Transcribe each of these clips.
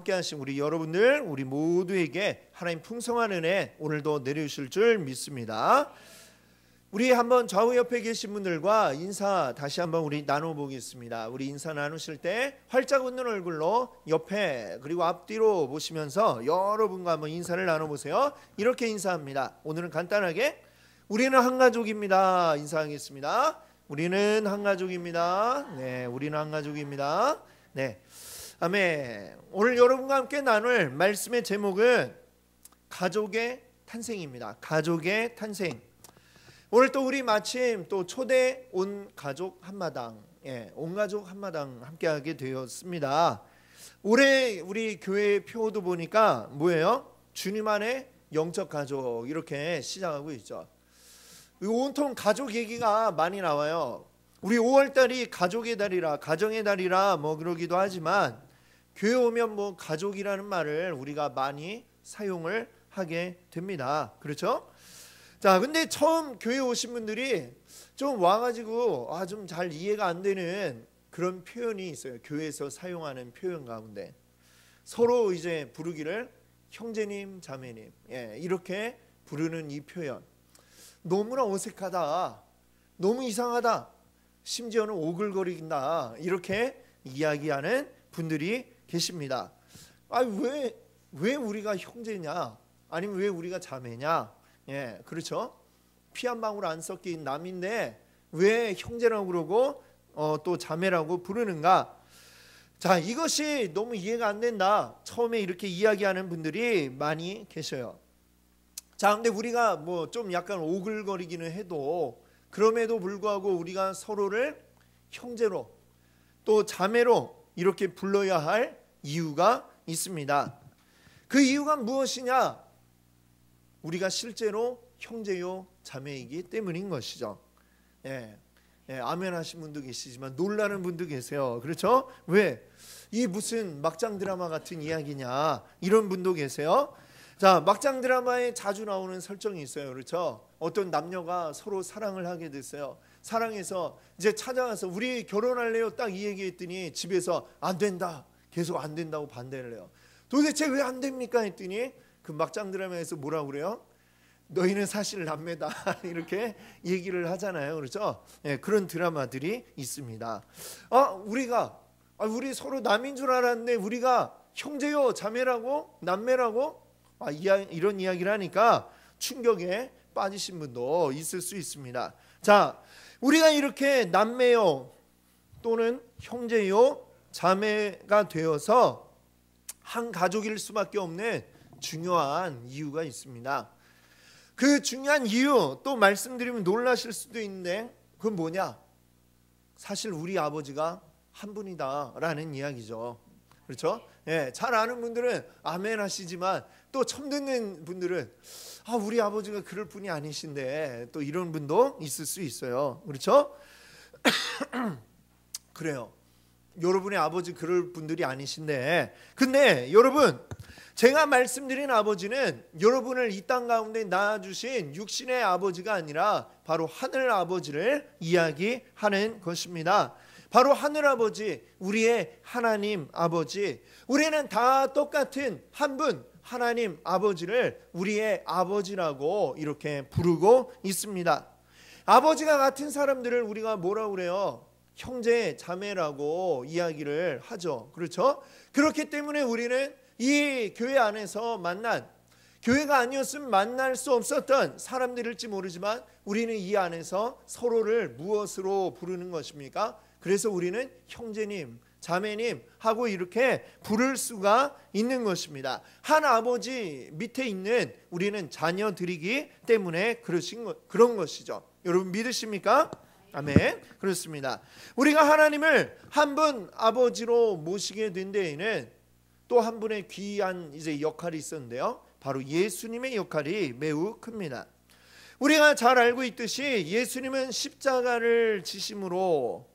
함께하신 우리 여러분들, 우리 모두에게 하나님 풍성한 은혜 오늘도 내려주실 줄 믿습니다. 우리 한번 좌우 옆에 계신 분들과 인사 다시 한번 우리 나눠보겠습니다. 우리 인사 나누실 때 활짝 웃는 얼굴로 옆에 그리고 앞뒤로 보시면서 여러분과 한번 인사를 나눠보세요. 이렇게 인사합니다. 오늘은 간단하게 우리는 한 가족입니다. 인사하겠습니다. 우리는 한 가족입니다. 네, 우리는 한 가족입니다. 네, 아멘. 오늘 여러분과 함께 나눌 말씀의 제목은 가족의 탄생입니다. 가족의 탄생. 오늘 또 우리 마침 또 초대 온 가족 한마당, 온 가족 한마당 함께하게 되었습니다. 올해 우리 교회 표도 보니까 뭐예요? 주님 안에 영적 가족 이렇게 시작하고 있죠. 온통 가족 얘기가 많이 나와요. 우리 5월달이 가족의 달이라 가정의 달이라 뭐 그러기도 하지만 교회 오면 뭐 가족이라는 말을 우리가 많이 사용을 하게 됩니다. 그렇죠? 자, 근데 처음 교회 오신 분들이 좀 와가지고 좀 잘 이해가 안 되는 그런 표현이 있어요. 교회에서 사용하는 표현 가운데 서로 이제 부르기를 형제님, 자매님, 이렇게 부르는 이 표현 너무나 어색하다, 너무 이상하다, 심지어는 오글거린다 이렇게 이야기하는 분들이 계십니다. 왜 우리가 형제냐? 아니면 왜 우리가 자매냐? 그렇죠. 피 한 방울 안 섞인 남인데 왜 형제라고 그러고 또 자매라고 부르는가? 자, 이것이 너무 이해가 안 된다. 처음에 이렇게 이야기하는 분들이 많이 계셔요. 자, 근데 우리가 뭐 좀 약간 오글거리기는 해도 그럼에도 불구하고 우리가 서로를 형제로 또 자매로 이렇게 불러야 할 이유가 있습니다. 그 이유가 무엇이냐? 우리가 실제로 형제요 자매이기 때문인 것이죠. 아멘 하신 분도 계시지만 놀라는 분도 계세요. 그렇죠? 왜? 이 무슨 막장 드라마 같은 이야기냐 이런 분도 계세요. 자, 막장 드라마에 자주 나오는 설정이 있어요. 그렇죠? 어떤 남녀가 서로 사랑을 하게 됐어요. 사랑해서 이제 찾아가서 우리 결혼할래요 딱 이 얘기했더니 집에서 안 된다, 계속 안 된다고 반대를 해요. 도대체 왜 안 됩니까 했더니 그 막장 드라마에서 뭐라고 그래요? 너희는 사실 남매다 이렇게 얘기를 하잖아요. 그렇죠? 그런 드라마들이 있습니다. 우리 서로 남인 줄 알았는데 우리가 형제요 자매라고 남매라고 이런 이야기를 하니까 충격에 빠지신 분도 있을 수 있습니다. 자, 우리가 이렇게 남매요 또는 형제요 자매가 되어서 한 가족일 수밖에 없는 중요한 이유가 있습니다. 그 중요한 이유 또 말씀드리면 놀라실 수도 있는데 그건 뭐냐? 사실 우리 아버지가 한 분이다라는 이야기죠. 그렇죠? 잘 아는 분들은 아멘 하시지만 또 처음 듣는 분들은 우리 아버지가 그럴 분이 아니신데 또 이런 분도 있을 수 있어요. 그렇죠? 그래요. 여러분의 아버지 그럴 분들이 아니신데 근데 여러분 제가 말씀드린 아버지는 여러분을 이 땅 가운데 낳아주신 육신의 아버지가 아니라 바로 하늘 아버지를 이야기하는 것입니다. 바로 하늘 아버지, 우리의 하나님 아버지. 우리는 다 똑같은 한 분 하나님 아버지를 우리의 아버지라고 이렇게 부르고 있습니다. 아버지가 같은 사람들을 우리가 뭐라고 그래요? 형제 자매라고 이야기를 하죠. 그렇죠? 그렇기 때문에 우리는 이 교회 안에서 만난, 교회가 아니었으면 만날 수 없었던 사람들일지 모르지만 우리는 이 안에서 서로를 무엇으로 부르는 것입니까? 그래서 우리는 형제님, 자매님 하고 이렇게 부를 수가 있는 것입니다. 한 아버지 밑에 있는 우리는 자녀들이기 때문에 그런 것이죠. 여러분 믿으십니까? 아멘. 그렇습니다. 우리가 하나님을 한 분 아버지로 모시게 된 데에는 또 한 분의 귀한 이제 역할이 있었는데요. 바로 예수님의 역할이 매우 큽니다. 우리가 잘 알고 있듯이 예수님은 십자가를 지심으로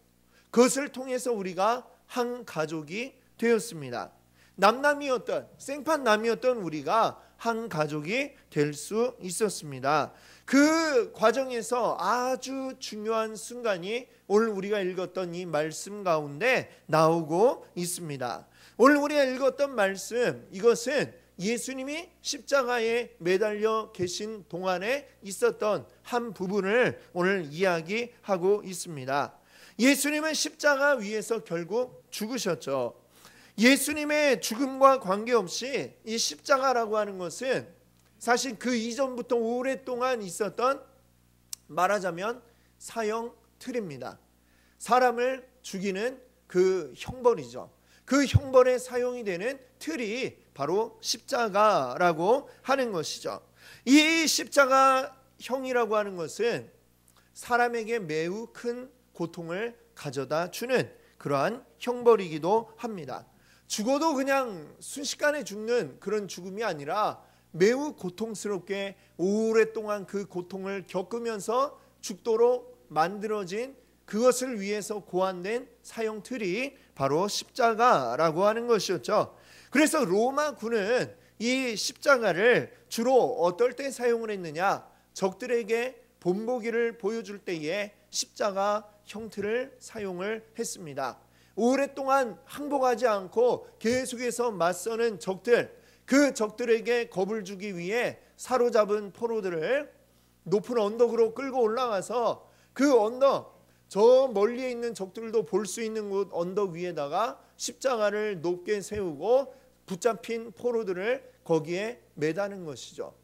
그것을 통해서 우리가 한 가족이 되었습니다. 남남이었던 생판남이었던 우리가 한 가족이 될 수 있었습니다. 그 과정에서 아주 중요한 순간이 오늘 우리가 읽었던 이 말씀 가운데 나오고 있습니다. 오늘 우리가 읽었던 말씀, 이것은 예수님이 십자가에 매달려 계신 동안에 있었던 한 부분을 오늘 이야기하고 있습니다. 예수님은 십자가 위에서 결국 죽으셨죠. 예수님의 죽음과 관계없이 이 십자가라고 하는 것은 사실 그 이전부터 오랫동안 있었던, 말하자면 사형 틀입니다. 사람을 죽이는 그 형벌이죠. 그 형벌에 사용이 되는 틀이 바로 십자가라고 하는 것이죠. 이 십자가형이라고 하는 것은 사람에게 매우 큰 고통을 가져다 주는 그러한 형벌이기도 합니다. 죽어도 그냥 순식간에 죽는 그런 죽음이 아니라 매우 고통스럽게 오랫동안 그 고통을 겪으면서 죽도록 만들어진, 그것을 위해서 고안된 사형틀이 바로 십자가라고 하는 것이었죠. 그래서 로마군은 이 십자가를 주로 어떨 때 사용을 했느냐, 적들에게 본보기를 보여줄 때에 십자가 형틀을 사용을 했습니다. 오랫동안 항복하지 않고 계속해서 맞서는 적들, 그 적들에게 겁을 주기 위해 사로잡은 포로들을 높은 언덕으로 끌고 올라가서 그 언덕, 저 멀리에 있는 적들도 볼 수 있는 곳 언덕 위에다가 십자가를 높게 세우고 붙잡힌 포로들을 거기에 매다는 것이죠.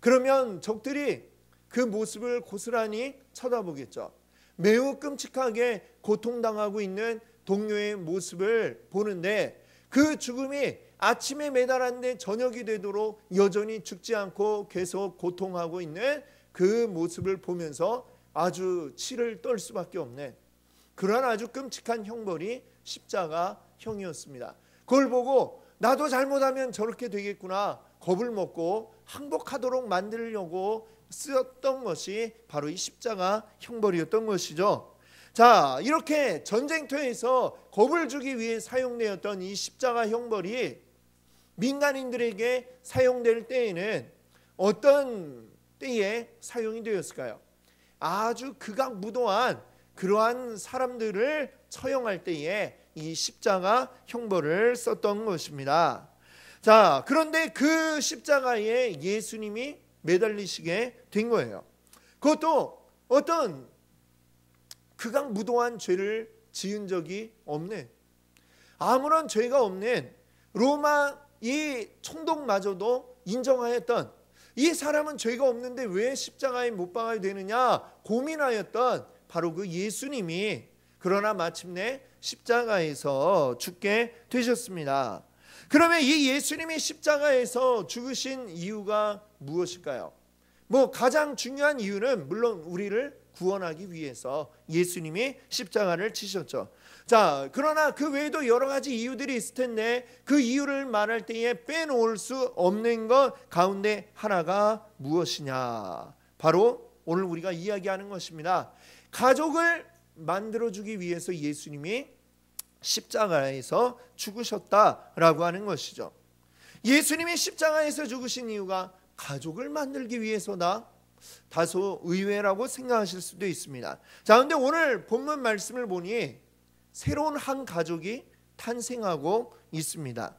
그러면 적들이 그 모습을 고스란히 쳐다보겠죠. 매우 끔찍하게 고통당하고 있는 동료의 모습을 보는데, 그 죽음이 아침에 매달았는데 저녁이 되도록 여전히 죽지 않고 계속 고통하고 있는 그 모습을 보면서 아주 치를 떨 수밖에 없는 그러한 아주 끔찍한 형벌이 십자가형이었습니다. 그걸 보고 나도 잘못하면 저렇게 되겠구나, 겁을 먹고 항복하도록 만들려고 쓰였던 것이 바로 이 십자가 형벌이었던 것이죠. 자, 이렇게 전쟁터에서 겁을 주기 위해 사용되었던 이 십자가 형벌이 민간인들에게 사용될 때에는 어떤 때에 사용이 되었을까요? 아주 극악무도한 그러한 사람들을 처형할 때에 이 십자가 형벌을 썼던 것입니다. 자, 그런데 그 십자가에 예수님이 매달리시게 된 거예요. 그것도 어떤 극악무도한 죄를 지은 적이 없는, 아무런 죄가 없는 로마 이 총독마저도 인정하였던, 이 사람은 죄가 없는데 왜 십자가에 못 박아야 되느냐 고민하였던 바로 그 예수님이, 그러나 마침내 십자가에서 죽게 되셨습니다. 그러면 이 예수님이 십자가에서 죽으신 이유가 무엇일까요? 가장 중요한 이유는 물론 우리를 구원하기 위해서 예수님이 십자가를 치셨죠. 자, 그러나 그 외에도 여러 가지 이유들이 있을 텐데 그 이유를 말할 때에 빼놓을 수 없는 것 가운데 하나가 무엇이냐? 바로 오늘 우리가 이야기하는 것입니다. 가족을 만들어주기 위해서 예수님이 십자가에서 죽으셨다라고 하는 것이죠. 예수님이 십자가에서 죽으신 이유가 가족을 만들기 위해서다. 다소 의외라고 생각하실 수도 있습니다. 자, 그런데 오늘 본문 말씀을 보니 새로운 한 가족이 탄생하고 있습니다.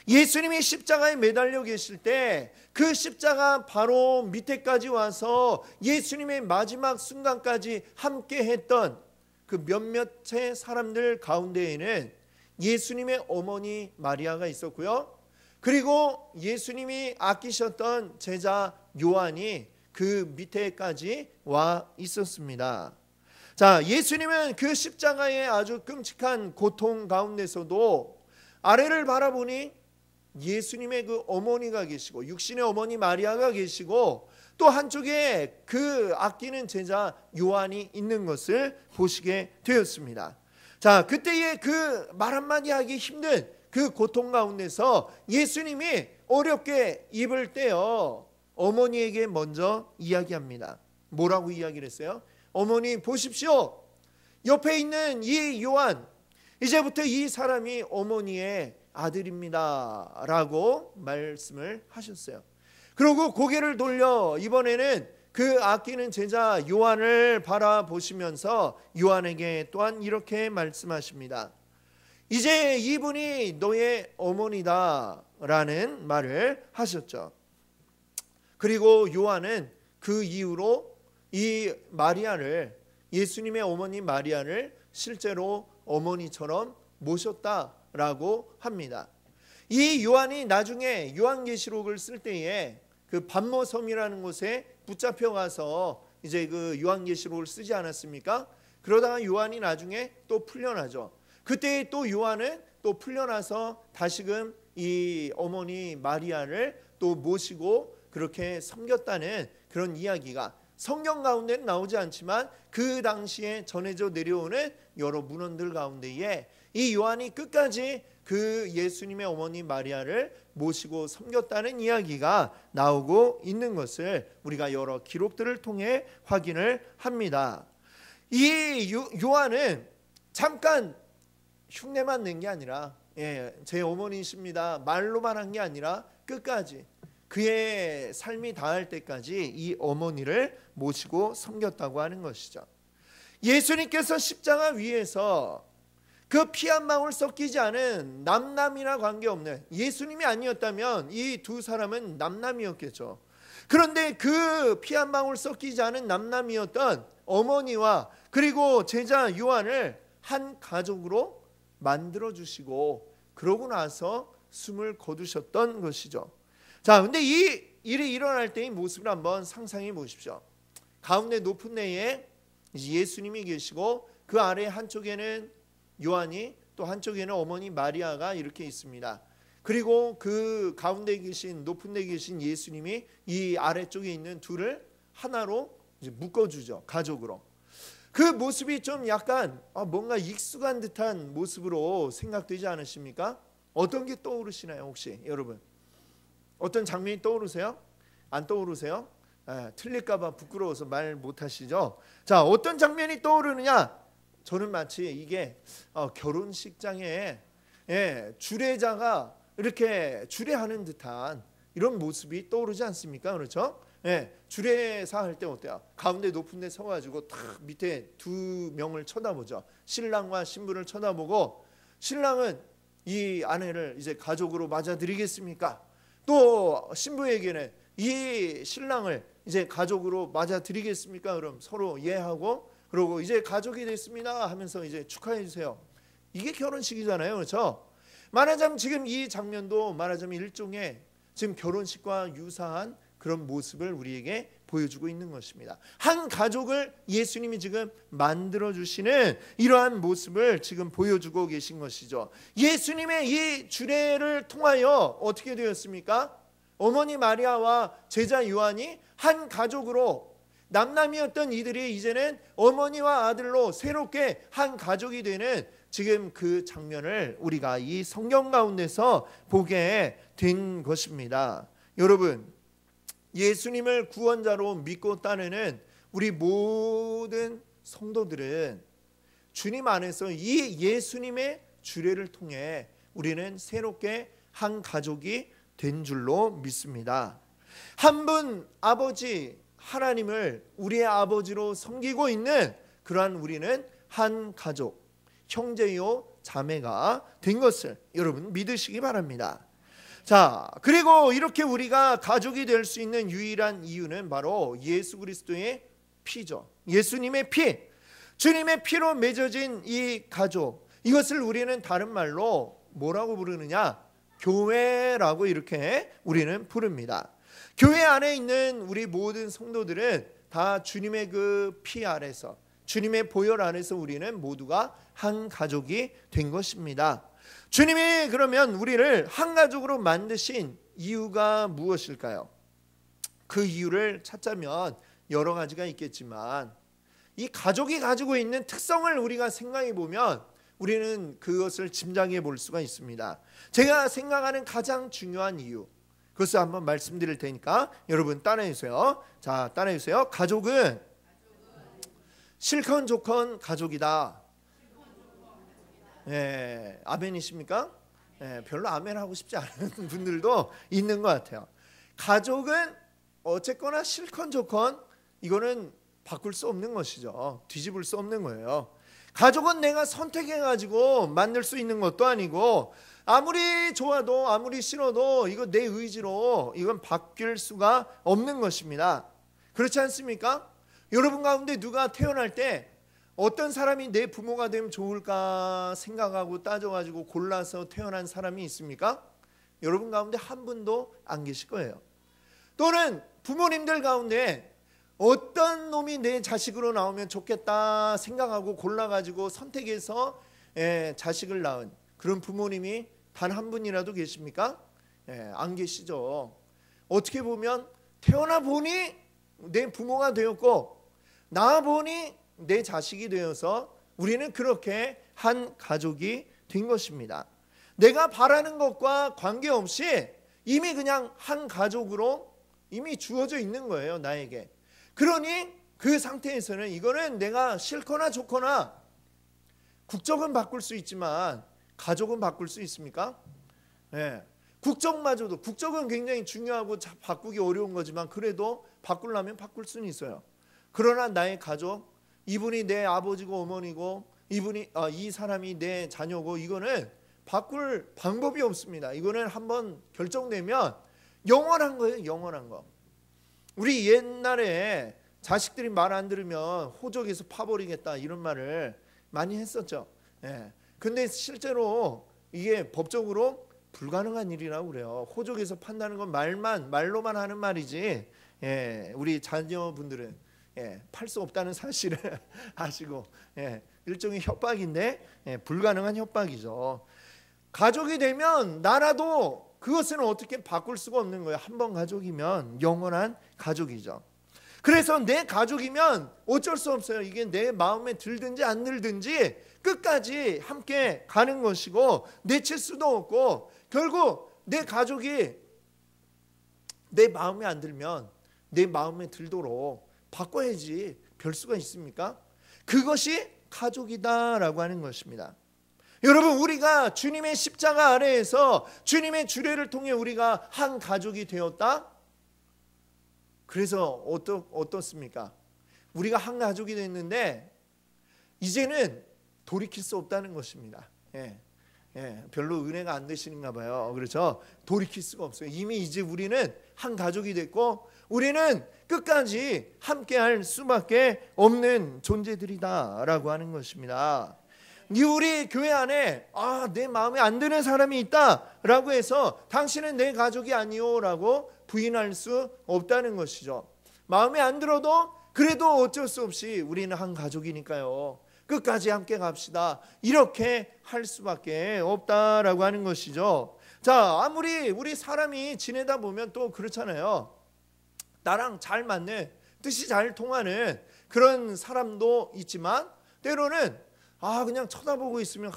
예수님이 십자가에 매달려 계실 때 그 십자가 바로 밑에까지 와서 예수님의 마지막 순간까지 함께 했던 그 몇몇의 사람들 가운데에는 예수님의 어머니 마리아가 있었고요, 그리고 예수님이 아끼셨던 제자 요한이 그 밑에까지 와 있었습니다. 자, 예수님은 그 십자가의 아주 끔찍한 고통 가운데서도 아래를 바라보니 예수님의 그 어머니가 계시고 육신의 어머니 마리아가 계시고 또 한쪽에 그 아끼는 제자 요한이 있는 것을 보시게 되었습니다. 자, 그때의 그 말 한마디 하기 힘든 그 고통 가운데서 예수님이 어렵게 입을 떼어 어머니에게 먼저 이야기합니다. 뭐라고 이야기를 했어요? 어머니 보십시오, 옆에 있는 이 요한, 이제부터 이 사람이 어머니의 아들입니다 라고 말씀을 하셨어요. 그리고 고개를 돌려 이번에는 그 아끼는 제자 요한을 바라보시면서 요한에게 또한 이렇게 말씀하십니다. 이제 이분이 너의 어머니다라는 말을 하셨죠. 그리고 요한은 그 이후로 이 마리아를, 예수님의 어머니 마리아를 실제로 어머니처럼 모셨다라고 합니다. 이 요한이 나중에 요한계시록을 쓸 때에 그 반모섬이라는 곳에 붙잡혀 가서 이제 그 요한계시록을 쓰지 않았습니까? 그러다가 요한이 나중에 또 풀려나죠. 그때 또 요한은 또 풀려나서 다시금 이 어머니 마리아를 또 모시고 그렇게 섬겼다는 그런 이야기가 성경 가운데는 나오지 않지만 그 당시에 전해져 내려오는 여러 문헌들 가운데에 이 요한이 끝까지 그 예수님의 어머니 마리아를 모시고 섬겼다는 이야기가 나오고 있는 것을 우리가 여러 기록들을 통해 확인을 합니다. 이 요한은 잠깐 흉내만 낸 게 아니라 제 어머니십니다 말로만 한 게 아니라 끝까지 그의 삶이 다할 때까지 이 어머니를 모시고 섬겼다고 하는 것이죠. 예수님께서 십자가 위에서 그 피 한 방울 섞이지 않은 남남이나 관계없는, 예수님이 아니었다면 이 두 사람은 남남이었겠죠. 그런데 그 피 한 방울 섞이지 않은 남남이었던 어머니와 그리고 제자 요한을 한 가족으로 만들어 주시고 그러고 나서 숨을 거두셨던 것이죠. 자, 근데 이 일이 일어날 때의 모습을 한번 상상해 보십시오. 가운데 높은 데에 예수님이 계시고 그 아래 한쪽에는 요한이, 또 한쪽에는 어머니 마리아가 이렇게 있습니다. 그리고 그 가운데 계신, 높은 데 계신 예수님이 이 아래쪽에 있는 둘을 하나로 이제 묶어주죠. 가족으로. 그 모습이 좀 약간 뭔가 익숙한 듯한 모습으로 생각되지 않으십니까? 어떤 게 떠오르시나요 혹시 여러분? 어떤 장면이 떠오르세요? 안 떠오르세요? 틀릴까봐 부끄러워서 말 못하시죠? 자, 어떤 장면이 떠오르느냐? 저는 마치 이게 결혼식장에 주례자가 이렇게 주례하는 듯한 이런 모습이 떠오르지 않습니까? 그렇죠? 주례사 할 때 어때요? 가운데 높은 데 서가지고 탁 밑에 두 명을 쳐다보죠. 신랑과 신부를 쳐다보고, 신랑은 이 아내를 이제 가족으로 맞아들이겠습니까? 또 신부에게는 이 신랑을 이제 가족으로 맞아들이겠습니까? 그럼 서로 예하고, 그러고 이제 가족이 됐습니다 하면서 이제 축하해 주세요. 이게 결혼식이잖아요, 그렇죠? 말하자면 지금 이 장면도 말하자면 일종의 지금 결혼식과 유사한 그런 모습을 우리에게 보여주고 있는 것입니다. 한 가족을 예수님이 지금 만들어 주시는 이러한 모습을 지금 보여주고 계신 것이죠. 예수님의 이 주례를 통하여 어떻게 되었습니까? 어머니 마리아와 제자 요한이 한 가족으로, 남남이었던 이들이 이제는 어머니와 아들로 새롭게 한 가족이 되는 지금 그 장면을 우리가 이 성경 가운데서 보게 된 것입니다. 여러분, 예수님을 구원자로 믿고 따르는 우리 모든 성도들은 주님 안에서 이 예수님의 주례를 통해 우리는 새롭게 한 가족이 된 줄로 믿습니다. 한 분 아버지 하나님을 우리의 아버지로 섬기고 있는 그러한 우리는 한 가족, 형제요 자매가 된 것을 여러분 믿으시기 바랍니다. 자, 그리고 이렇게 우리가 가족이 될 수 있는 유일한 이유는 바로 예수 그리스도의 피죠. 예수님의 피, 주님의 피로 맺어진 이 가족, 이것을 우리는 다른 말로 뭐라고 부르느냐? 교회라고 이렇게 우리는 부릅니다. 교회 안에 있는 우리 모든 성도들은 다 주님의 그 피 아래서, 주님의 보혈 안에서 우리는 모두가 한 가족이 된 것입니다. 주님이 그러면 우리를 한 가족으로 만드신 이유가 무엇일까요? 그 이유를 찾자면 여러 가지가 있겠지만 이 가족이 가지고 있는 특성을 우리가 생각해 보면 우리는 그것을 짐작해 볼 수가 있습니다. 제가 생각하는 가장 중요한 이유, 그것을 한번 말씀드릴 테니까 여러분 따라해 주세요. 자, 따라해 주세요. 가족은 실컷좋건 가족이다. 아멘이십니까? 별로 아멘 하고 싶지 않은 분들도 있는 것 같아요. 가족은 어쨌거나 실컷좋건 이거는 바꿀 수 없는 것이죠. 뒤집을 수 없는 거예요. 가족은 내가 선택해가지고 만들 수 있는 것도 아니고 아무리 좋아도 아무리 싫어도 이거 내 의지로 이건 바뀔 수가 없는 것입니다. 그렇지 않습니까? 여러분 가운데 누가 태어날 때 어떤 사람이 내 부모가 되면 좋을까 생각하고 따져가지고 골라서 태어난 사람이 있습니까? 여러분 가운데 한 분도 안 계실 거예요. 또는 부모님들 가운데 어떤 놈이 내 자식으로 나오면 좋겠다 생각하고 골라가지고 선택해서 자식을 낳은 그런 부모님이 단 한 분이라도 계십니까? 안 계시죠. 어떻게 보면 태어나 보니 내 부모가 되었고 낳아 보니 내 자식이 되어서 우리는 그렇게 한 가족이 된 것입니다. 내가 바라는 것과 관계없이 이미 그냥 한 가족으로 이미 주어져 있는 거예요, 나에게. 그러니 그 상태에서는 이거는 내가 싫거나 좋거나 국적은 바꿀 수 있지만 가족은 바꿀 수 있습니까? 국적마저도, 국적은 굉장히 중요하고 바꾸기 어려운 거지만 그래도 바꾸려면 바꿀 수는 있어요. 그러나 나의 가족, 이분이 내 아버지고 어머니고 이 사람이 내 자녀고 이거는 바꿀 방법이 없습니다. 이거는 한번 결정되면 영원한 거예요, 영원한 거. 우리 옛날에 자식들이 말 안 들으면 호적에서 파버리겠다 이런 말을 많이 했었죠. 근데 실제로 이게 법적으로 불가능한 일이라고 그래요. 호적에서 판다는 건 말로만 하는 말이지 우리 자녀분들은 팔 수 없다는 사실을 아시고 일종의 협박인데 불가능한 협박이죠. 가족이 되면 나라도 그것은 어떻게 바꿀 수가 없는 거예요. 한 번 가족이면 영원한 가족이죠. 그래서 내 가족이면 어쩔 수 없어요. 이게 내 마음에 들든지 안 들든지 끝까지 함께 가는 것이고 내칠 수도 없고 결국 내 가족이 내 마음에 안 들면 내 마음에 들도록 바꿔야지 별 수가 있습니까? 그것이 가족이다라고 하는 것입니다. 여러분, 우리가 주님의 십자가 아래에서 주님의 주례를 통해 우리가 한 가족이 되었다? 그래서 어떻습니까? 우리가 한 가족이 됐는데 이제는 돌이킬 수 없다는 것입니다. 별로 은혜가 안 되시는가 봐요. 그렇죠? 돌이킬 수가 없어요. 이미 이제 우리는 한 가족이 됐고 우리는 끝까지 함께할 수밖에 없는 존재들이다라고 하는 것입니다. 우리 교회 안에 내 마음에 안 드는 사람이 있다라고 해서 당신은 내 가족이 아니요라고 부인할 수 없다는 것이죠. 마음에 안 들어도 그래도 어쩔 수 없이 우리는 한 가족이니까요. 끝까지 함께 갑시다. 이렇게 할 수밖에 없다라고 하는 것이죠. 자, 아무리 우리 사람이 지내다 보면 또 그렇잖아요. 나랑 잘 맞는, 뜻이 잘 통하는 그런 사람도 있지만 때로는 그냥 쳐다보고 있으면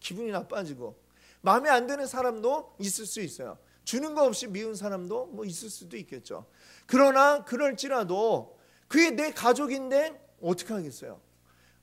기분이 나빠지고 마음에 안 드는 사람도 있을 수 있어요. 주는 거 없이 미운 사람도 뭐 있을 수도 있겠죠. 그러나 그럴지라도 그게 내 가족인데 어떻게 하겠어요?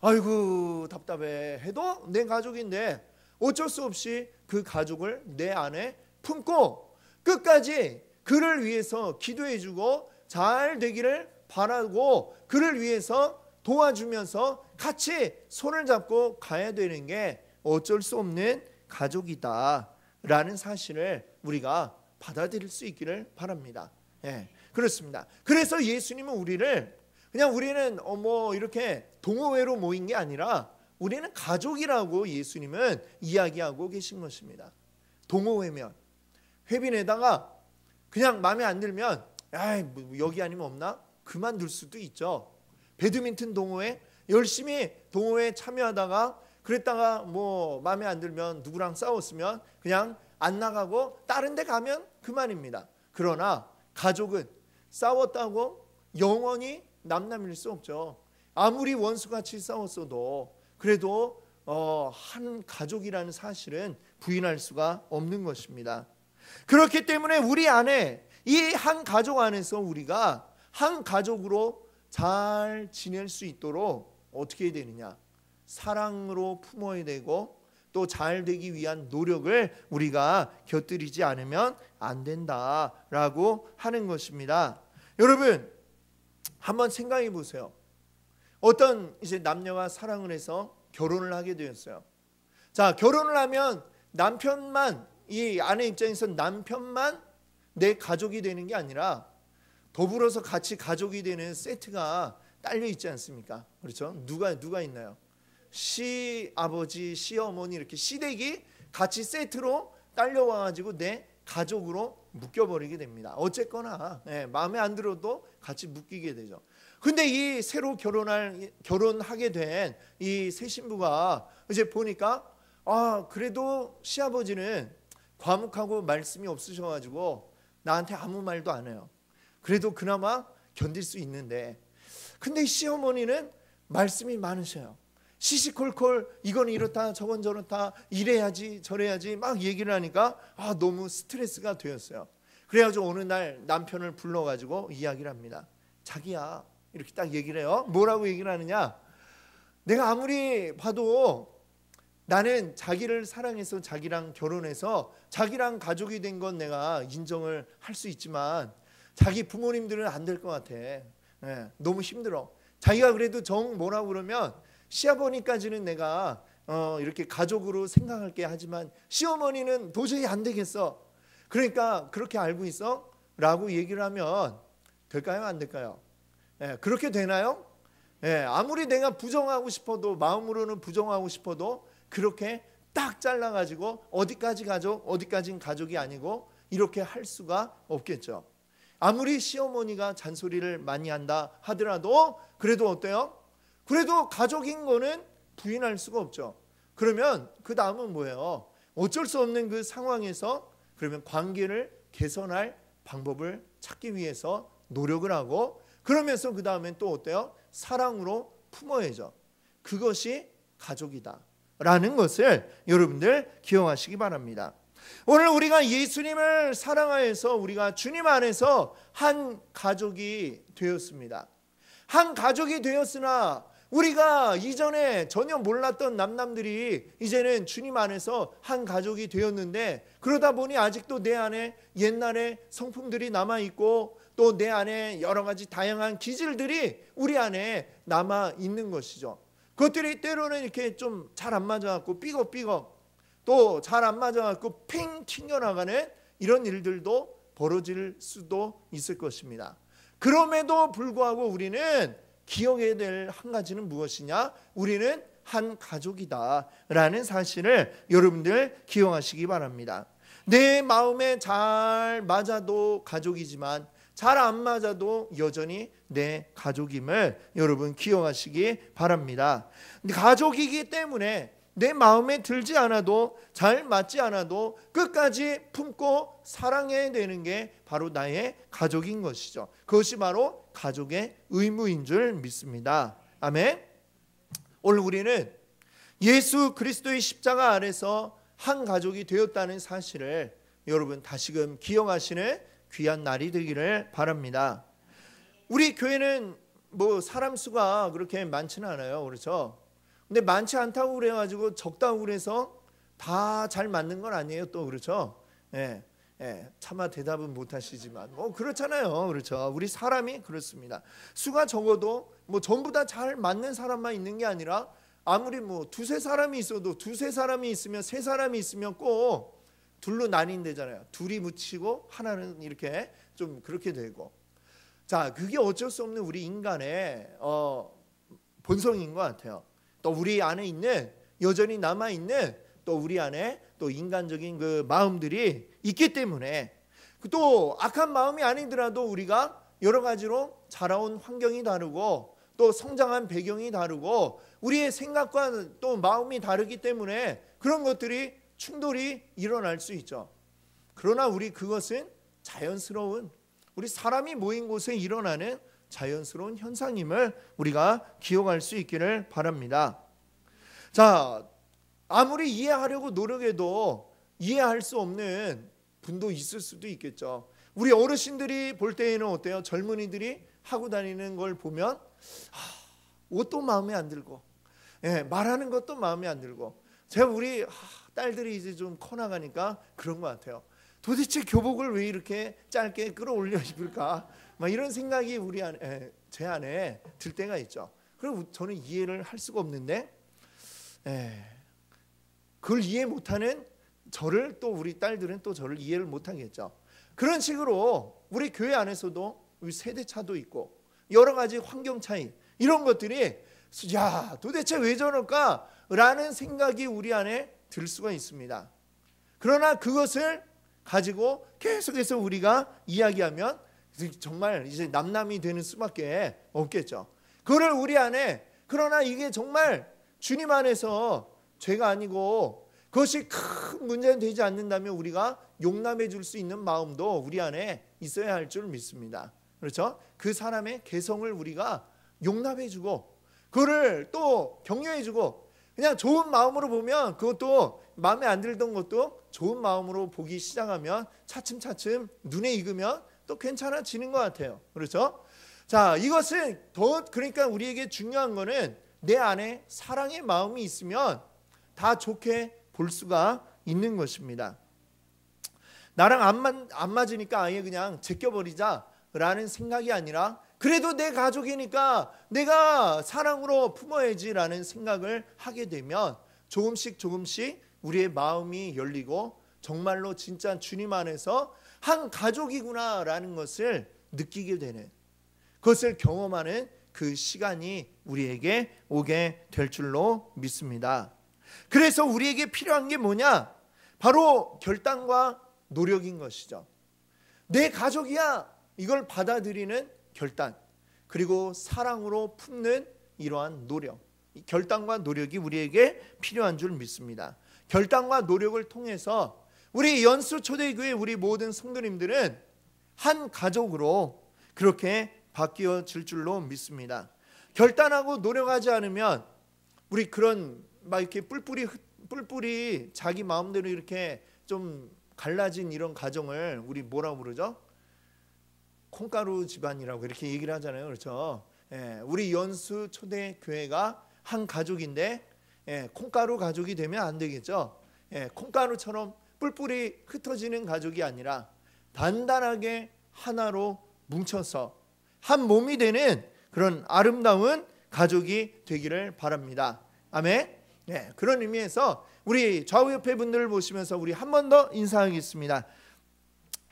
아이고 답답해 해도 내 가족인데 어쩔 수 없이 그 가족을 내 안에 품고 끝까지 그를 위해서 기도해주고 잘 되기를 바라고 그를 위해서 도와주면서 같이 손을 잡고 가야 되는 게 어쩔 수 없는 가족이다라는 사실을 우리가 받아들일 수 있기를 바랍니다. 그렇습니다. 그래서 예수님은 우리는 이렇게 동호회로 모인 게 아니라 우리는 가족이라고 예수님은 이야기하고 계신 것입니다. 동호회면 회빈에다가 그냥 마음에 안 들면 여기 아니면 없나? 그만둘 수도 있죠. 배드민턴 동호회 열심히 동호회에 참여하다가 그랬다가 마음에 안 들면 누구랑 싸웠으면 그냥 안 나가고 다른 데 가면 그만입니다. 그러나 가족은 싸웠다고 영원히 남남일 수 없죠. 아무리 원수같이 싸웠어도 그래도 한 가족이라는 사실은 부인할 수가 없는 것입니다. 그렇기 때문에 우리 안에 이 한 가족 안에서 우리가 한 가족으로 잘 지낼 수 있도록 어떻게 해야 되느냐? 사랑으로 품어야 되고 또 잘 되기 위한 노력을 우리가 곁들이지 않으면 안 된다라고 하는 것입니다. 여러분 한번 생각해 보세요. 어떤 이제 남녀가 사랑을 해서 결혼을 하게 되었어요. 자, 결혼을 하면 남편만, 이 아내 입장에서 남편만 내 가족이 되는 게 아니라 더불어서 같이 가족이 되는 세트가 딸려 있지 않습니까? 그렇죠? 누가 있나요? 시아버지, 시어머니 이렇게 시댁이 같이 세트로 딸려와 가지고 내 가족으로 묶여버리게 됩니다. 어쨌거나 마음에 안 들어도 같이 묶이게 되죠. 근데 이 새로 결혼하게 된 이 새 신부가 이제 보니까 그래도 시아버지는 과묵하고 말씀이 없으셔가지고 나한테 아무 말도 안 해요. 그래도 그나마 견딜 수 있는데, 근데 시어머니는 말씀이 많으셔요. 시시콜콜 이건 이렇다 저건 저렇다 이래야지 저래야지 막 얘기를 하니까 너무 스트레스가 되었어요. 그래가지고 어느 날 남편을 불러가지고 이야기를 합니다. 자기야, 이렇게 딱 얘기를 해요. 뭐라고 얘기를 하느냐, 내가 아무리 봐도 나는 자기를 사랑해서 자기랑 결혼해서 자기랑 가족이 된 건 내가 인정을 할 수 있지만 자기 부모님들은 안 될 것 같아. 너무 힘들어. 자기가 그래도 뭐라고 그러면 시아버니까지는 내가 이렇게 가족으로 생각할게 하지만 시어머니는 도저히 안 되겠어. 그러니까 그렇게 알고 있어? 라고 얘기를 하면 될까요? 안 될까요? 그렇게 되나요? 아무리 내가 부정하고 싶어도, 마음으로는 부정하고 싶어도 그렇게 딱 잘라가지고 어디까지 가족, 어디까지는 가족이 아니고 이렇게 할 수가 없겠죠. 아무리 시어머니가 잔소리를 많이 한다 하더라도 그래도 어때요? 그래도 가족인 거는 부인할 수가 없죠. 그러면 그 다음은 뭐예요? 어쩔 수 없는 그 상황에서 그러면 관계를 개선할 방법을 찾기 위해서 노력을 하고, 그러면서 그 다음엔 또 어때요? 사랑으로 품어야죠. 그것이 가족이다 라는 것을 여러분들 기억하시기 바랍니다. 오늘 우리가 예수님을 사랑하여서 우리가 주님 안에서 한 가족이 되었습니다. 한 가족이 되었으나 우리가 이전에 전혀 몰랐던 남남들이 이제는 주님 안에서 한 가족이 되었는데, 그러다 보니 아직도 내 안에 옛날의 성품들이 남아있고 또 내 안에 여러 가지 다양한 기질들이 우리 안에 남아있는 것이죠. 그것들이 때로는 이렇게 좀 잘 안 맞아갖고 삐걱삐걱, 또 잘 안 맞아갖고 핑 튕겨나가는 이런 일들도 벌어질 수도 있을 것입니다. 그럼에도 불구하고 우리는 기억해야 될 한 가지는 무엇이냐? 우리는 한 가족이다 라는 사실을 여러분들 기억하시기 바랍니다. 내 마음에 잘 맞아도 가족이지만 잘 안 맞아도 여전히 내 가족임을 여러분 기억하시기 바랍니다. 가족이기 때문에 내 마음에 들지 않아도, 잘 맞지 않아도 끝까지 품고 사랑해야 되는 게 바로 나의 가족인 것이죠. 그것이 바로 가족의 의무인 줄 믿습니다. 아멘. 오늘 우리는 예수 그리스도의 십자가 아래서 한 가족이 되었다는 사실을 여러분 다시금 기억하시는 귀한 날이 되기를 바랍니다. 우리 교회는 뭐 사람 수가 그렇게 많지는 않아요. 그렇죠? 근데 많지 않다고 그래가지고 적다고 그래서 다 잘 맞는 건 아니에요. 또 그렇죠? 차마 대답은 못하시지만 뭐 그렇잖아요. 그렇죠? 우리 사람이 그렇습니다. 수가 적어도 뭐 전부 다 잘 맞는 사람만 있는 게 아니라 아무리 뭐 두세 사람이 있어도, 두세 사람이 있으면, 세 사람이 있으면 꼭 둘로 나뉜대잖아요. 둘이 묻히고 하나는 이렇게 좀 그렇게 되고. 자, 그게 어쩔 수 없는 우리 인간의 본성인 것 같아요. 또 우리 안에 있는, 여전히 남아있는 또 우리 안에 또 인간적인 그 마음들이 있기 때문에, 또 악한 마음이 아니더라도 우리가 여러 가지로 자라온 환경이 다르고 또 성장한 배경이 다르고 우리의 생각과 또 마음이 다르기 때문에 그런 것들이 충돌이 일어날 수 있죠. 그러나 우리 그것은 자연스러운, 우리 사람이 모인 곳에 일어나는 자연스러운 현상임을 우리가 기억할 수 있기를 바랍니다. 자, 아무리 이해하려고 노력해도 이해할 수 없는 분도 있을 수도 있겠죠. 우리 어르신들이 볼 때에는 어때요? 젊은이들이 하고 다니는 걸 보면 옷도 마음에 안 들고, 말하는 것도 마음에 안 들고. 제가 우리 딸들이 이제 좀 커나가니까 그런 것 같아요. 도대체 교복을 왜 이렇게 짧게 끌어올려 입을까? 막 이런 생각이 제 안에 들 때가 있죠. 그리고 저는 이해를 할 수가 없는데, 그걸 이해 못하는 저를 또 우리 딸들은 또 저를 이해를 못하겠죠. 그런 식으로 우리 교회 안에서도 우리 세대 차도 있고 여러 가지 환경 차이 이런 것들이 야 도대체 왜 저럴까 라는 생각이 우리 안에 들 수가 있습니다. 그러나 그것을 가지고 계속해서 우리가 이야기하면 정말 이제 남남이 되는 수밖에 없겠죠. 그걸 우리 안에 그러나 이게 정말 주님 안에서 죄가 아니고 그것이 큰 문제는 되지 않는다면 우리가 용납해 줄 수 있는 마음도 우리 안에 있어야 할 줄 믿습니다. 그렇죠? 그 사람의 개성을 우리가 용납해 주고 그를 또 격려해 주고 그냥 좋은 마음으로 보면 그것도 마음에 안 들던 것도 좋은 마음으로 보기 시작하면 차츰차츰 눈에 익으면 또 괜찮아지는 것 같아요. 그렇죠? 자, 이것은 더 그러니까 우리에게 중요한 거는 내 안에 사랑의 마음이 있으면 다 좋게 볼 수가 있는 것입니다. 나랑 안 맞으니까 아예 그냥 제껴버리자라는 생각이 아니라 그래도 내 가족이니까 내가 사랑으로 품어야지라는 생각을 하게 되면 조금씩 우리의 마음이 열리고 정말로 진짜 주님 안에서 한 가족이구나라는 것을 느끼게 되는 그것을 경험하는 그 시간이 우리에게 오게 될 줄로 믿습니다. 그래서 우리에게 필요한 게 뭐냐? 바로 결단과 노력인 것이죠. 내 가족이야 이걸 받아들이는 결단 그리고 사랑으로 품는 이러한 노력 결단과 노력이 우리에게 필요한 줄 믿습니다. 결단과 노력을 통해서 우리 연수초대교회 우리 모든 성도님들은 한 가족으로 그렇게 바뀌어질 줄로 믿습니다. 결단하고 노력하지 않으면 우리 그런 막 이렇게 뿔뿔이 자기 마음대로 이렇게 좀 갈라진 이런 가정을 우리 뭐라고 부르죠? 콩가루 집안이라고 이렇게 얘기를 하잖아요. 그렇죠? 우리 연수 초대 교회가 한 가족인데 콩가루 가족이 되면 안 되겠죠. 콩가루처럼 뿔뿔이 흩어지는 가족이 아니라 단단하게 하나로 뭉쳐서 한 몸이 되는 그런 아름다운 가족이 되기를 바랍니다. 아멘. 그런 의미에서 우리 좌우 옆에 분들을 보시면서 우리 한 번 더 인사하겠습니다.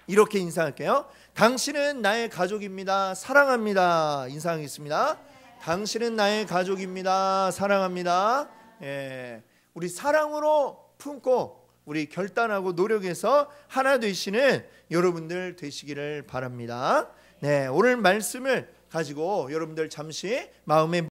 이렇게 인사할게요. 당신은 나의 가족입니다. 사랑합니다. 인사하겠습니다. 당신은 나의 가족입니다. 사랑합니다. 우리 사랑으로 품고 우리 결단하고 노력해서 하나 되시는 여러분들 되시기를 바랍니다. 오늘 말씀을 가지고 여러분들 잠시 마음의